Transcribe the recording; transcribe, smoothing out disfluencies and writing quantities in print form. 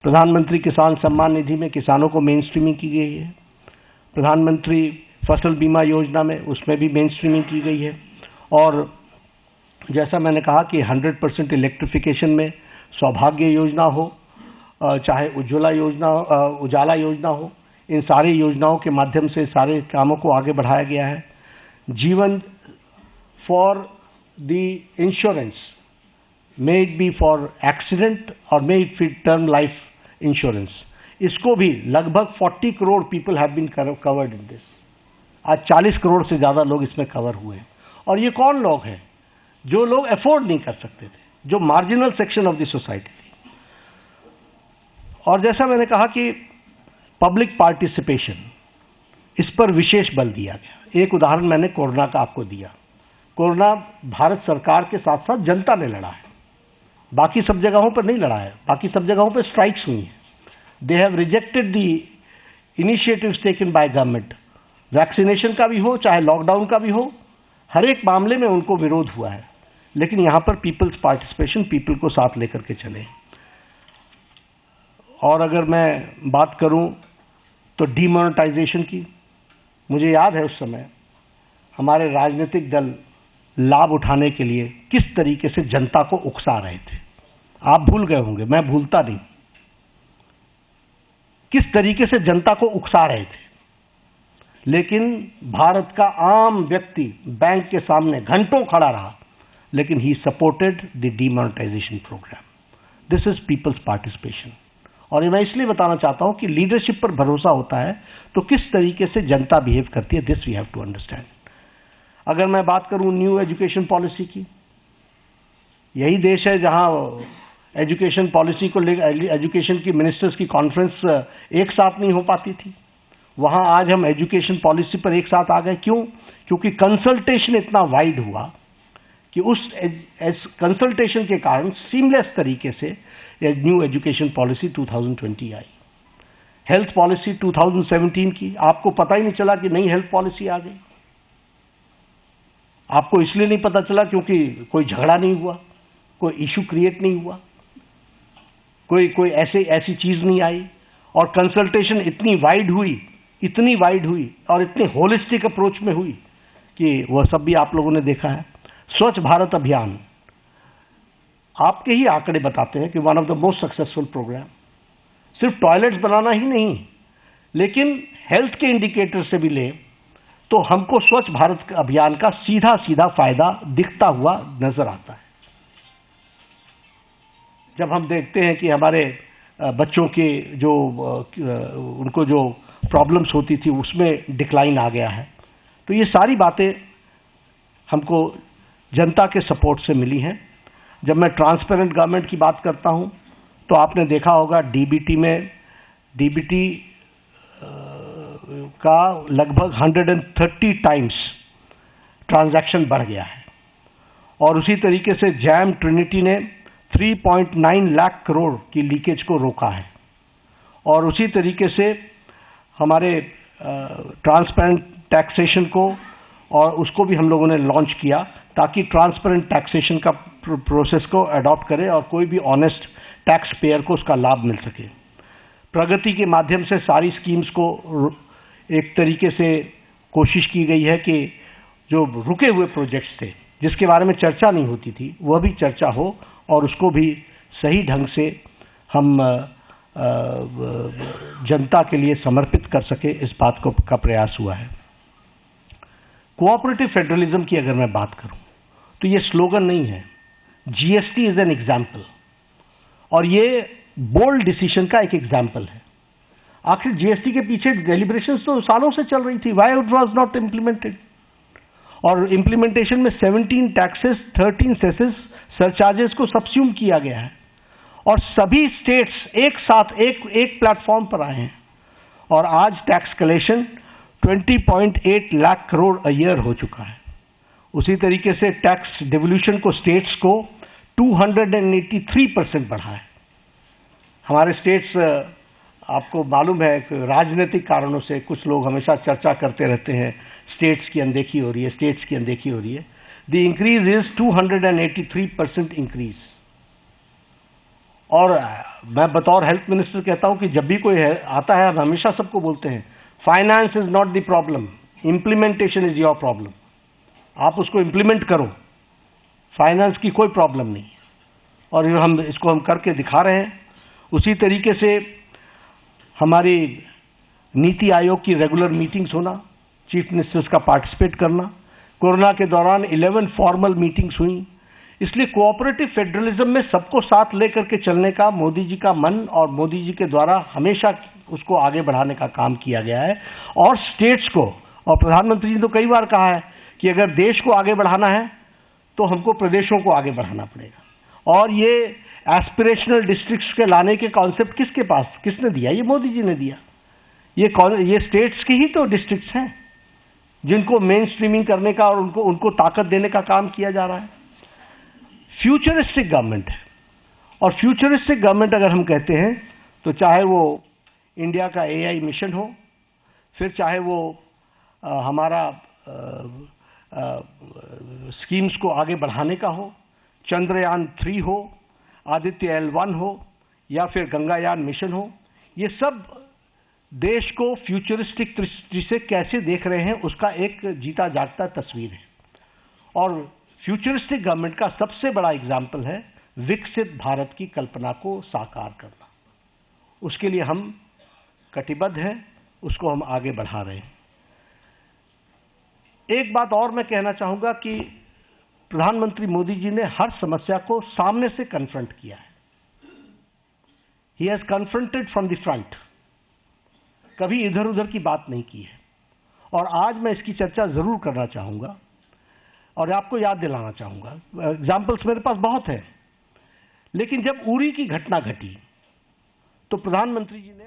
प्रधानमंत्री किसान सम्मान निधि में किसानों को मेन स्ट्रीमिंग की गई है। प्रधानमंत्री फसल बीमा योजना में उसमें भी मेन स्ट्रीमिंग की गई है। और जैसा मैंने कहा कि 100% इलेक्ट्रिफिकेशन में सौभाग्य योजना हो, चाहे उजाला योजना हो, इन सारी योजनाओं के माध्यम से सारे कामों को आगे बढ़ाया गया है। जीवन for the insurance, may it be for accident और may it be term life insurance, इसको भी लगभग 40 crore people have been covered in this. आज 40 करोड़ से ज़्यादा लोग इसमें कवर हुए हैं। और ये कौन लोग हैं? जो लोग अफोर्ड नहीं कर सकते थे, जो marginal section of the society थी। और जैसा मैंने कहा कि पब्लिक पार्टिसिपेशन, इस पर विशेष बल दिया गया। एक उदाहरण मैंने कोरोना का आपको दिया। कोरोना भारत सरकार के साथ साथ जनता ने लड़ा है, बाकी सब जगहों पर नहीं लड़ा है। बाकी सब जगहों पर स्ट्राइक्स हुई हैं। They have rejected the initiatives taken by government. Vaccination का भी हो चाहे लॉकडाउन का भी हो, हर एक मामले में उनको विरोध हुआ है। लेकिन यहां पर पीपल्स पार्टिसिपेशन, पीपल को साथ लेकर के चले। और अगर मैं बात करूं तो डीमोनेटाइजेशन की, मुझे याद है उस समय हमारे राजनीतिक दल लाभ उठाने के लिए किस तरीके से जनता को उकसा रहे थे। आप भूल गए होंगे, मैं भूलता नहीं, किस तरीके से जनता को उकसा रहे थे। लेकिन भारत का आम व्यक्ति बैंक के सामने घंटों खड़ा रहा, लेकिन he supported the demonetisation program. This is people's participation. और ये मैं इसलिए बताना चाहता हूं कि लीडरशिप पर भरोसा होता है तो किस तरीके से जनता बिहेव करती है, this we have to understand. अगर मैं बात करूं न्यू एजुकेशन पॉलिसी की, यही देश है जहां एजुकेशन पॉलिसी को लेकर एजुकेशन की मिनिस्टर्स की कॉन्फ्रेंस एक साथ नहीं हो पाती थी। वहां आज हम एजुकेशन पॉलिसी पर एक साथ आ गए। क्यों? क्योंकि कंसल्टेशन इतना वाइड हुआ कि उस कंसल्टेशन के कारण सीमलेस तरीके से न्यू एजुकेशन पॉलिसी 2020 आई। हेल्थ पॉलिसी 2017 की, आपको पता ही नहीं चला कि नई हेल्थ पॉलिसी आ गई। आपको इसलिए नहीं पता चला क्योंकि कोई झगड़ा नहीं हुआ, कोई इशू क्रिएट नहीं हुआ, कोई ऐसी चीज नहीं आई। और कंसल्टेशन इतनी वाइड हुई और इतने होलिस्टिक अप्रोच में हुई कि वह सब भी आप लोगों ने देखा है। स्वच्छ भारत अभियान, आपके ही आंकड़े बताते हैं कि one of the most successful program. सिर्फ टॉयलेट्स बनाना ही नहीं, लेकिन हेल्थ के इंडिकेटर से भी ले तो हमको स्वच्छ भारत अभियान का सीधा फायदा दिखता हुआ नजर आता है। जब हम देखते हैं कि हमारे बच्चों के जो उनको जो प्रॉब्लम्स होती थी उसमें डिक्लाइन आ गया है, तो ये सारी बातें हमको जनता के सपोर्ट से मिली हैं। जब मैं ट्रांसपेरेंट गवर्नमेंट की बात करता हूं तो आपने देखा होगा डीबीटी का लगभग 130 टाइम्स ट्रांजैक्शन बढ़ गया है। और उसी तरीके से जैम ट्रिनिटी ने 3.9 लाख करोड़ की लीकेज को रोका है। और उसी तरीके से हमारे ट्रांसपेरेंट टैक्सेशन को और उसको भी हम लोगों ने लॉन्च किया ताकि ट्रांसपेरेंट टैक्सेशन का प्रोसेस को अडॉप्ट करे और कोई भी ऑनेस्ट टैक्स पेयर को उसका लाभ मिल सके। प्रगति के माध्यम से सारी स्कीम्स को एक तरीके से कोशिश की गई है कि जो रुके हुए प्रोजेक्ट्स थे जिसके बारे में चर्चा नहीं होती थी वह भी चर्चा हो और उसको भी सही ढंग से हम जनता के लिए समर्पित कर सके, इस बात का प्रयास हुआ है। कोऑपरेटिव फेडरलिज्म की अगर मैं बात करूं तो ये स्लोगन नहीं है, जीएसटी इज एन एग्जाम्पल। और ये बोल्ड डिसीजन का एक एग्जाम्पल है। आखिर जीएसटी के पीछे डेलिब्रेशंस तो सालों से चल रही थी, why it was not implemented. और इम्प्लीमेंटेशन में 17 टैक्सेस, 13 सेसेस, सरचार्जेस को सब्स्यूम किया गया है और सभी स्टेट्स एक साथ एक प्लेटफॉर्म पर आए हैं। और आज tax collection 20.8 lakh crore a year हो चुका है। उसी तरीके से टैक्स डिवोल्यूशन को स्टेट्स को 283% बढ़ा है। हमारे स्टेट्स, आपको मालूम है कि राजनीतिक कारणों से कुछ लोग हमेशा चर्चा करते रहते हैं स्टेट्स की अनदेखी हो रही है, स्टेट्स की अनदेखी हो रही है। The increase is 283% increase. और मैं बतौर हेल्थ मिनिस्टर कहता हूं कि जब भी कोई आता है, हम हमेशा सबको बोलते हैं, finance is not the problem, implementation is your problem. आप उसको इम्प्लीमेंट करो, फाइनेंस की कोई प्रॉब्लम नहीं। और हम इसको करके दिखा रहे हैं। उसी तरीके से हमारी नीति आयोग की रेगुलर मीटिंग्स होना, चीफ मिनिस्टर्स का पार्टिसिपेट करना, कोरोना के दौरान 11 फॉर्मल मीटिंग्स हुई। इसलिए कोऑपरेटिव फेडरलिज्म में सबको साथ लेकर के चलने का मोदी जी का मन और मोदी जी के द्वारा हमेशा उसको आगे बढ़ाने का काम किया गया है। और स्टेट्स को, और प्रधानमंत्री जी ने तो कई बार कहा है कि अगर देश को आगे बढ़ाना है तो हमको प्रदेशों को आगे बढ़ाना पड़ेगा। और ये एस्पिरेशनल डिस्ट्रिक्ट्स के लाने के कॉन्सेप्ट किसने दिया? ये मोदी जी ने दिया। ये स्टेट्स की ही तो डिस्ट्रिक्ट्स हैं जिनको मेन स्ट्रीमिंग करने का और उनको ताकत देने का काम किया जा रहा है। फ्यूचरिस्टिक गवर्नमेंट है। और फ्यूचरिस्टिक गवर्नमेंट अगर हम कहते हैं तो चाहे वो इंडिया का AI मिशन हो, फिर चाहे वो हमारा स्कीम्स को आगे बढ़ाने का हो, चंद्रयान 3 हो, आदित्य L1 हो, या फिर गंगायान मिशन हो, ये सब देश को फ्यूचरिस्टिक दृष्टि से कैसे देख रहे हैं उसका एक जीता जागता तस्वीर है। और फ्यूचरिस्टिक गवर्नमेंट का सबसे बड़ा एग्जाम्पल है विकसित भारत की कल्पना को साकार करना। उसके लिए हम कटिबद्ध हैं, उसको हम आगे बढ़ा रहे हैं। एक बात और मैं कहना चाहूंगा कि प्रधानमंत्री मोदी जी ने हर समस्या को सामने से कन्फ्रंट किया है। He has confronted from the front, कभी इधर उधर की बात नहीं की है। और आज मैं इसकी चर्चा जरूर करना चाहूंगा और आपको याद दिलाना चाहूंगा। एग्जाम्पल्स मेरे पास बहुत है, लेकिन जब उरी की घटना घटी तो प्रधानमंत्री जी ने